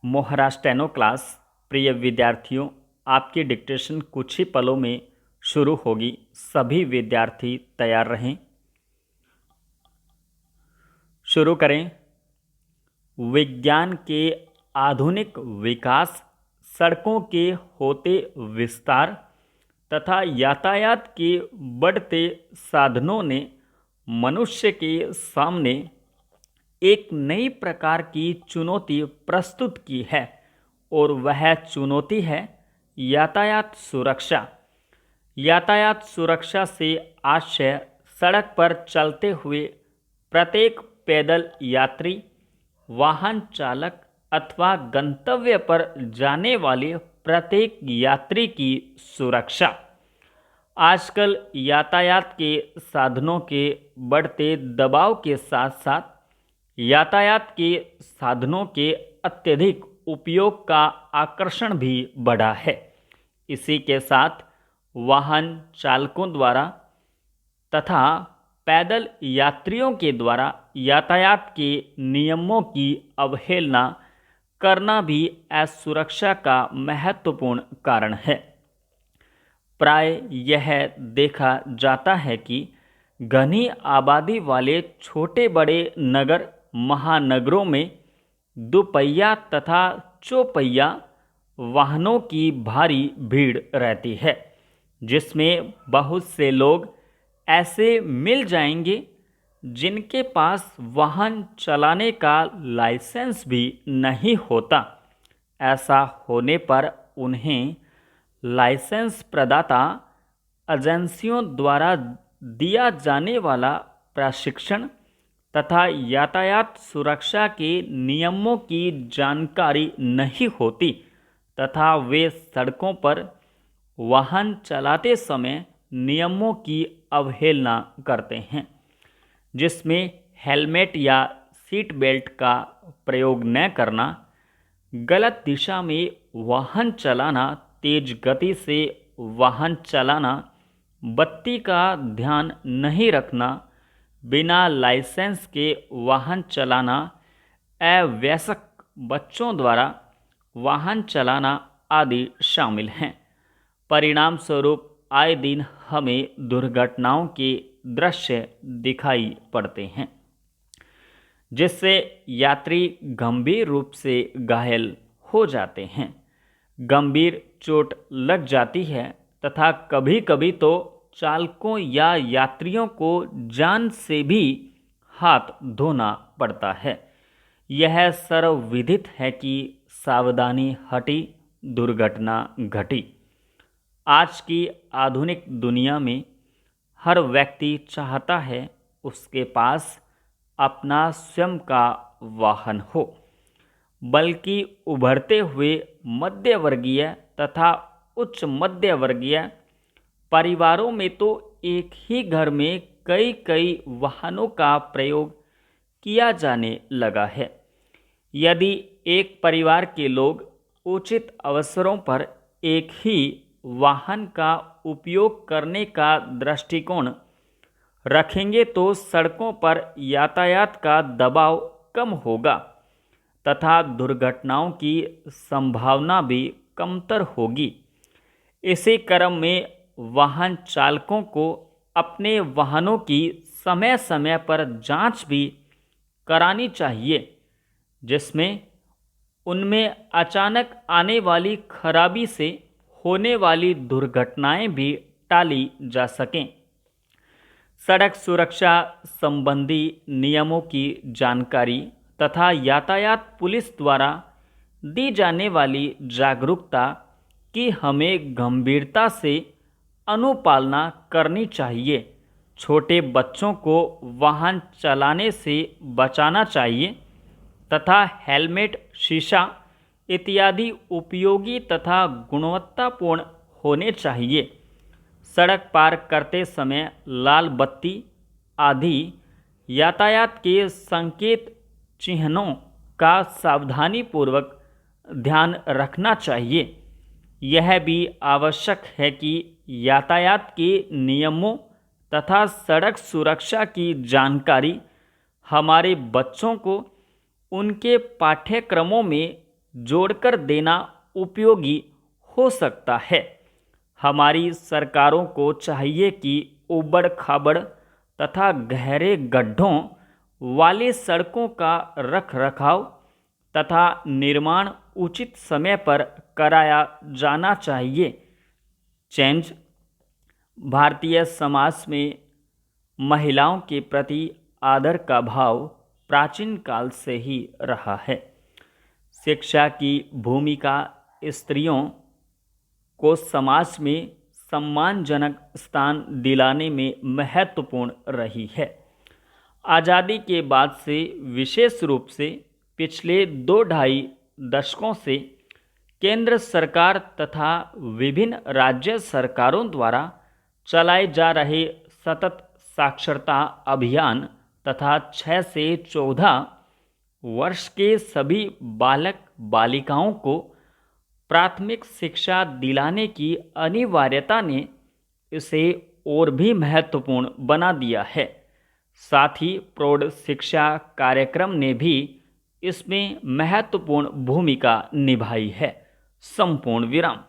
मोहरा steno class. प्रिय विद्यार्थियों, आपकी डिक्टेशन कुछ ही पलों में शुरू होगी। सभी विद्यार्थी तैयार रहें। शुरू करें। विज्ञान के आधुनिक विकास, सड़कों के होते विस्तार तथा यातायात के बढ़ते साधनों ने मनुष्य के सामने एक नई प्रकार की चुनौती प्रस्तुत की है और वह चुनौती है यातायात सुरक्षा। यातायात सुरक्षा से आशय सड़क पर चलते हुए प्रत्येक पैदल यात्री, वाहन चालक अथवा गंतव्य पर जाने वाले प्रत्येक यात्री की सुरक्षा। आजकल यातायात के साधनों के बढ़ते दबाव के साथ साथ यातायात के साधनों के अत्यधिक उपयोग का आकर्षण भी बढ़ा है। इसी के साथ वाहन चालकों द्वारा तथा पैदल यात्रियों के द्वारा यातायात के नियमों की अवहेलना करना भी असुरक्षा का महत्वपूर्ण कारण है। प्राय यह देखा जाता है कि घनी आबादी वाले छोटे बड़े नगर महानगरों में दुपहिया तथा चौपहिया वाहनों की भारी भीड़ रहती है, जिसमें बहुत से लोग ऐसे मिल जाएंगे जिनके पास वाहन चलाने का लाइसेंस भी नहीं होता। ऐसा होने पर उन्हें लाइसेंस प्रदाता एजेंसियों द्वारा दिया जाने वाला प्रशिक्षण तथा यातायात सुरक्षा के नियमों की जानकारी नहीं होती तथा वे सड़कों पर वाहन चलाते समय नियमों की अवहेलना करते हैं, जिसमें हेलमेट या सीट बेल्ट का प्रयोग न करना, गलत दिशा में वाहन चलाना, तेज गति से वाहन चलाना, बत्ती का ध्यान नहीं रखना, बिना लाइसेंस के वाहन चलाना, अवयस्क बच्चों द्वारा वाहन चलाना आदि शामिल हैं। परिणाम स्वरूप आए दिन हमें दुर्घटनाओं के दृश्य दिखाई पड़ते हैं, जिससे यात्री गंभीर रूप से घायल हो जाते हैं, गंभीर चोट लग जाती है तथा कभी कभी तो चालकों या यात्रियों को जान से भी हाथ धोना पड़ता है। यह सर्वविदित है कि सावधानी हटी, दुर्घटना घटी। आज की आधुनिक दुनिया में हर व्यक्ति चाहता है उसके पास अपना स्वयं का वाहन हो, बल्कि उभरते हुए मध्यवर्गीय तथा उच्च मध्यवर्गीय परिवारों में तो एक ही घर में कई कई वाहनों का प्रयोग किया जाने लगा है। यदि एक परिवार के लोग उचित अवसरों पर एक ही वाहन का उपयोग करने का दृष्टिकोण रखेंगे तो सड़कों पर यातायात का दबाव कम होगा तथा दुर्घटनाओं की संभावना भी कमतर होगी। इसी क्रम में वाहन चालकों को अपने वाहनों की समय समय पर जांच भी करानी चाहिए, जिसमें उनमें अचानक आने वाली खराबी से होने वाली दुर्घटनाएं भी टाली जा सकें। सड़क सुरक्षा संबंधी नियमों की जानकारी तथा यातायात पुलिस द्वारा दी जाने वाली जागरूकता की हमें गंभीरता से अनुपालना करनी चाहिए। छोटे बच्चों को वाहन चलाने से बचाना चाहिए तथा हेलमेट, शीशा इत्यादि उपयोगी तथा गुणवत्तापूर्ण होने चाहिए। सड़क पार करते समय लाल बत्ती आदि यातायात के संकेत चिन्हों का सावधानीपूर्वक ध्यान रखना चाहिए। यह भी आवश्यक है कि यातायात के नियमों तथा सड़क सुरक्षा की जानकारी हमारे बच्चों को उनके पाठ्यक्रमों में जोड़कर देना उपयोगी हो सकता है। हमारी सरकारों को चाहिए कि ऊबड़ खाबड़ तथा गहरे गड्ढों वाली सड़कों का रखरखाव तथा निर्माण उचित समय पर कराया जाना चाहिए। चेंज भारतीय समाज में महिलाओं के प्रति आदर का भाव प्राचीन काल से ही रहा है। शिक्षा की भूमिका स्त्रियों को समाज में सम्मानजनक स्थान दिलाने में महत्वपूर्ण रही है। आज़ादी के बाद से विशेष रूप से पिछले 2-2.5 दशकों से केंद्र सरकार तथा विभिन्न राज्य सरकारों द्वारा चलाए जा रहे सतत साक्षरता अभियान तथा 6 से 14 वर्ष के सभी बालक बालिकाओं को प्राथमिक शिक्षा दिलाने की अनिवार्यता ने इसे और भी महत्वपूर्ण बना दिया है। साथ ही प्रौढ़ शिक्षा कार्यक्रम ने भी इसमें महत्वपूर्ण भूमिका निभाई है। संपूर्ण विराम।